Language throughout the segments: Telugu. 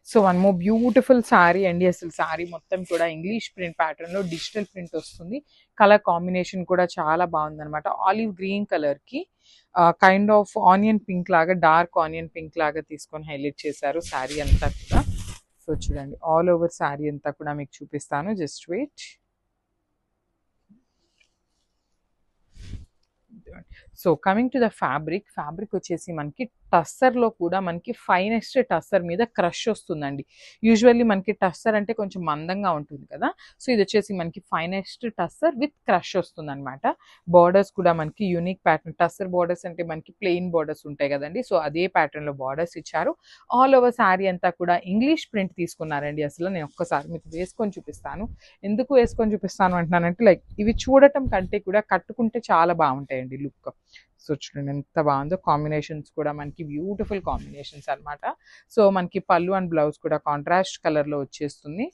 So one more beautiful sari అండి. అసలు శారీ మొత్తం కూడా ఇంగ్లీష్ ప్రింట్ ప్యాటర్న్లో డిజిటల్ ప్రింట్ వస్తుంది. కలర్ కాంబినేషన్ కూడా చాలా బాగుందన్నమాట. ఆలివ్ గ్రీన్ కలర్కి కైండ్ ఆఫ్ ఆనియన్ పింక్ లాగా, డార్క్ ఆనియన్ పింక్ లాగా తీసుకొని హైలైట్ చేశారు శారీ అంతా కూడా. సో చూడండి, ఆల్ ఓవర్ శారీ అంతా కూడా మీకు చూపిస్తాను, just wait. So coming to the fabric వచ్చేసి మనకి టస్సర్లో కూడా మనకి ఫైనెస్ట్ టస్సర్ మీద క్రష్ వస్తుందండి. యూజువల్లీ మనకి టస్సర్ అంటే కొంచెం మందంగా ఉంటుంది కదా, సో ఇది వచ్చేసి మనకి ఫైనెస్ట్ టస్సర్ విత్ క్రష్ వస్తుంది అనమాట. బార్డర్స్ కూడా మనకి యూనిక్ ప్యాటర్న్. టస్సర్ బార్డర్స్ అంటే మనకి ప్లెయిన్ బార్డర్స్ ఉంటాయి కదండి, సో అదే ప్యాటర్న్లో బార్డర్స్ ఇచ్చారు. ఆల్ ఓవర్ శారీ అంతా కూడా ఇంగ్లీష్ ప్రింట్ తీసుకున్నారండి. అసలు నేను ఒక్కసారి మీకు వేసుకొని చూపిస్తాను. ఎందుకు వేసుకొని చూపిస్తాను అంటున్నానంటే, లైక్ ఇవి చూడటం కంటే కూడా కట్టుకుంటే చాలా బాగుంటాయండి లుక్. సో చూడండి ఎంత బాగుందో, కాంబినేషన్స్ కూడా మనకి బ్యూటిఫుల్ కాంబినేషన్స్ అనమాట. సో మనకి పళ్ళు అండ్ బ్లౌజ్ కూడా కాంట్రాస్ట్ కలర్లో వచ్చేస్తుంది.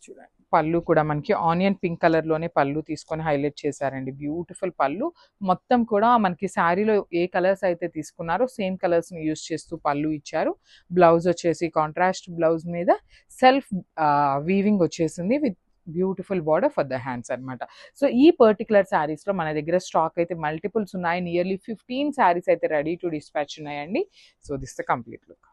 చూడండి, పళ్ళు కూడా మనకి ఆనియన్ పింక్ కలర్లోనే పళ్ళు తీసుకొని హైలైట్ చేశారండి. బ్యూటిఫుల్ పళ్ళు. మొత్తం కూడా మనకి శారీలో ఏ కలర్స్ అయితే తీసుకున్నారో సేమ్ కలర్స్ని యూజ్ చేస్తూ పళ్ళు ఇచ్చారు. బ్లౌజ్ వచ్చేసి కాంట్రాస్ట్ బ్లౌజ్ మీద సెల్ఫ్ వీవింగ్ వచ్చేసింది with beautiful border for the hands అనమాట. సో ఈ పర్టికులర్ శారీస్లో మన దగ్గర స్టాక్ అయితే మల్టిపుల్స్ ఉన్నాయి. నియర్లీ 15 శారీస్ అయితే రెడీ టు డిస్పాచ్ ఉన్నాయండి. So this the complete look.